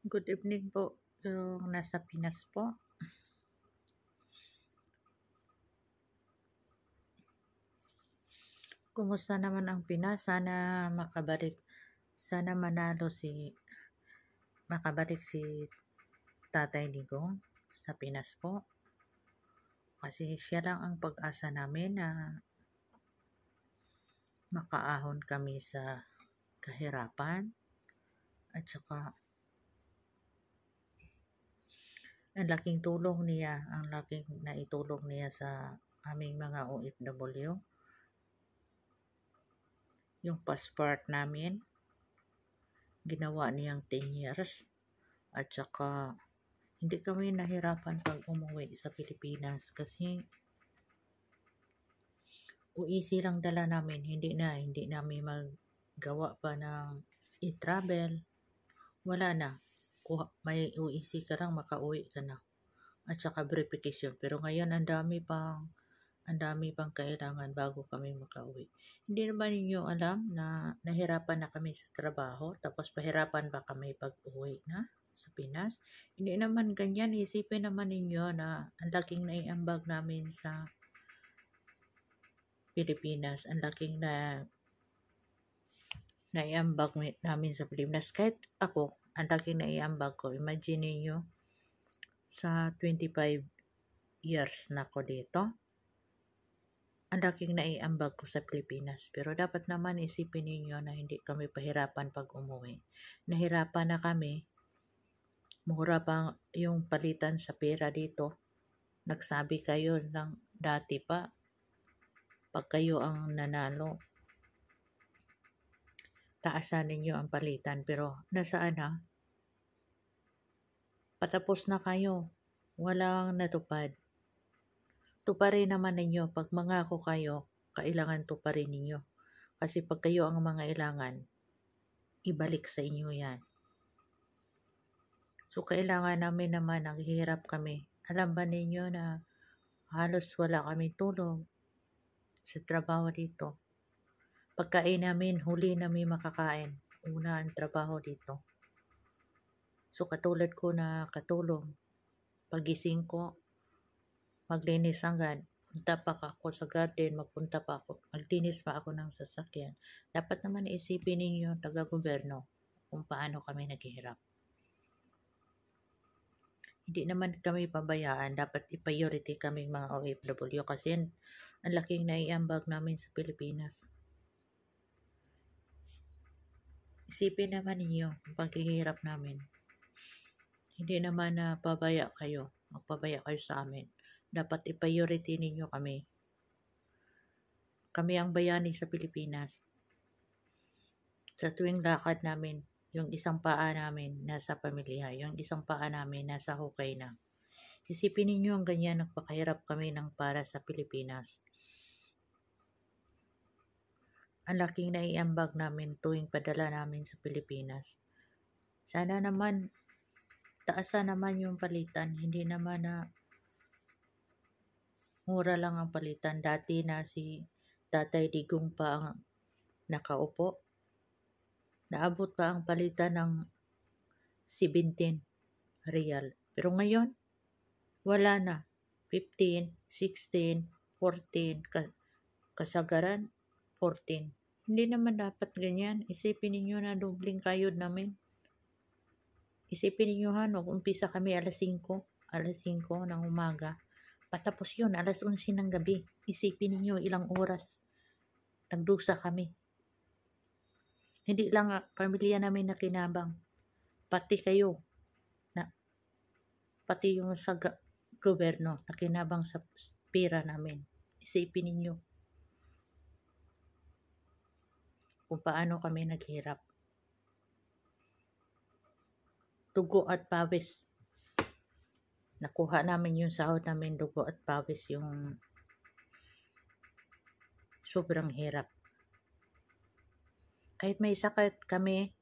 Good evening po, yung nasa Pinas po. Kumusta naman ang Pinas? Sana makabalik si Tatay Digong sa Pinas po. Kasi siya lang ang pag-asa namin na makaahon kami sa kahirapan. At saka, ang laking naitulong niya sa aming mga OFW. Yung passport namin, ginawa niyang 10 years. At saka, hindi kami nahirapan pag umuwi sa Pilipinas kasi UEC lang dala namin, hindi namin maggawa pa ng e-travel. Wala na. May UEC ka lang, makauwi ka na. At saka verification. Pero ngayon, ang dami pang kailangan bago kami makauwi. Hindi naman ninyo alam na nahirapan na kami sa trabaho, tapos pahirapan ba kami pag uwi na sa Pinas? Hindi naman ganyan. Isipin naman ninyo na ang laking naiambag namin sa Pilipinas. Ang laking naiambag namin sa Pilipinas. Kahit ako, ang laking naiambag ko. Imagine niyo sa 25 years na ako dito. Ang laking naiambag ko sa Pilipinas. Pero dapat naman isipin ninyo na hindi kami pahirapan pag umuwi. Nahirapan na kami. Mura pa yung palitan sa pera dito. Nagsabi kayo ng dati pa. Pag kayo ang nanalo, taasan ninyo ang palitan. Pero nasaan na? Patapos na kayo. Walang natupad. Tuparin naman ninyo. Pag mangako kayo, kailangan tuparin ninyo. Kasi pag kayo ang mga ilangan, ibalik sa inyo yan. So, kailangan namin naman, naghihirap kami. Alam ba ninyo na halos wala kami tulog sa trabaho dito? Pagkain namin, huli namin makakain. Una ang trabaho dito. So, katulad ko na katulong. Pagising ko, maglinis agad. Punta pa ako sa garden, maglinis pa ako ng sasakyan. Dapat naman isipin ninyo, taga-gobyerno, kung paano kami naghihirap. Hindi naman kami pabayaan, dapat i-priority kaming mga OFW kasi ang laking naiambag namin sa Pilipinas. Isipin naman ninyo ang paghihirap namin. Hindi naman na magpabaya kayo sa amin. Dapat i-priority ninyo kami. Kami ang bayani sa Pilipinas. Sa tuwing lakad namin, yung isang paa namin nasa pamilya, yung isang paa namin nasa hukay na. Isipin ninyo ang ganyan, nagpakahirap kami ng para sa Pilipinas. Ang laking naiambag namin tuwing padala namin sa Pilipinas. Sana naman, taasan naman yung palitan. Hindi naman na mura lang ang palitan. Dati na si Tatay Digong pa ang nakaupo. Naabot pa ang palitan ng 17 real. Pero ngayon, wala na. 15, 16, 14, kasagaran, 14. Hindi naman dapat ganyan. Isipin ninyo na dobling kayod namin. Isipin ninyo umpisa kami alas 5 ng umaga. Patapos yun, alas 11 ng gabi. Isipin ninyo ilang oras. Nagdusa kami. Hindi lang pamilya namin nakinabang. Pati kayo. Pati yung sa gobyerno nakinabang sa pera namin. Isipin ninyo kung paano kami naghirap. Dugo at pawis. Nakuha namin yung sahod namin, dugo at pawis, yung sobrang hirap. Kahit may sakit kami,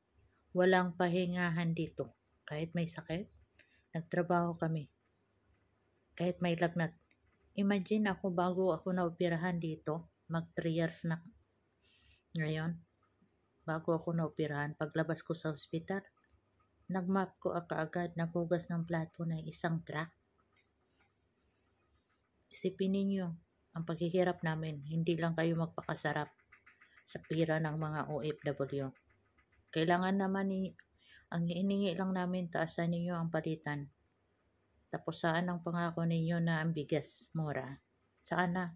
walang pahingahan dito. Kahit may sakit, nagtrabaho kami. Kahit may lagnat. Imagine ako bago ako naoperahan dito, mag 3 years na ngayon. Bago ako naoperahan, paglabas ko sa ospital, nagmap ko kaagad, naghugas ng plato na isang truck. Isipin ninyo, ang paghihirap namin, hindi lang kayo magpakasarap sa pira ng mga OFW. Kailangan naman ang hiningi lang namin, taasan ninyo ang palitan. Tapos saan ang pangako ninyo na ang bigas mura? Saan na?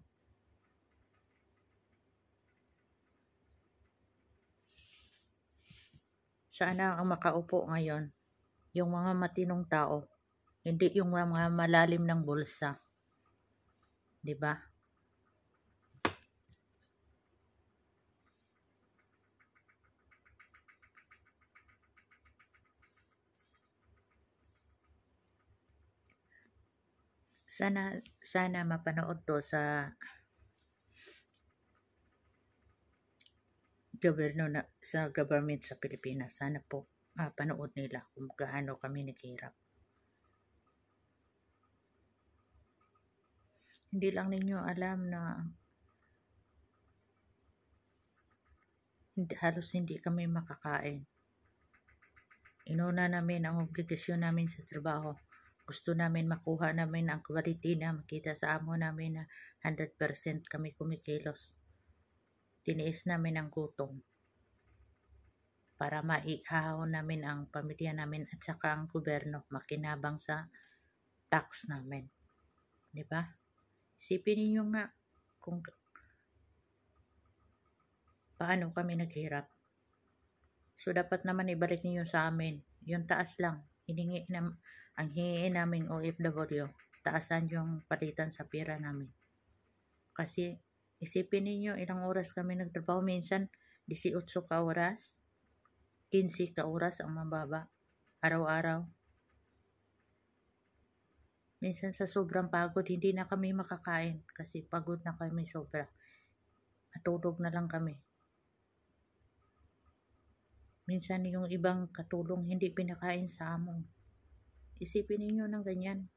Sana ang makaupo ngayon, yung mga matinong tao, hindi yung mga malalim ng bulsa. 'Di ba? Sana mapanood to sa government sa Pilipinas. Sana po mapanood nila kung gaano kami naghirap. Hindi lang ninyo alam na halos hindi kami makakain. Inuna namin ang obligasyon namin sa trabaho. Gusto namin makuha namin ang quality na makita sa amo namin na 100% kami kumikilos. Tiniis namin ang gutom para maihahon namin ang pamilya namin at saka ang gobyerno makinabang sa tax namin. 'Di ba? Isipin niyo nga kung paano kami naghirap. So dapat naman ibalik niyo sa amin. Yung taas lang. Ang hingin namin OFW, taasan yung palitan sa pira namin. Kasi isipin niyo ilang oras kami nagtrabaho, minsan 18 ka oras, 15 ka oras ang mababa araw-araw. Minsan sa sobrang pagod, hindi na kami makakain kasi pagod na kami sobra. Matulog na lang kami. Minsan yung ibang katulong hindi pinakain sa amo. Isipin niyo ng ganyan.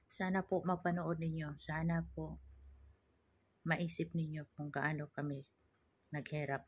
Sana po mapanood ninyo. Sana po maisip ninyo kung gaano kami naghirap.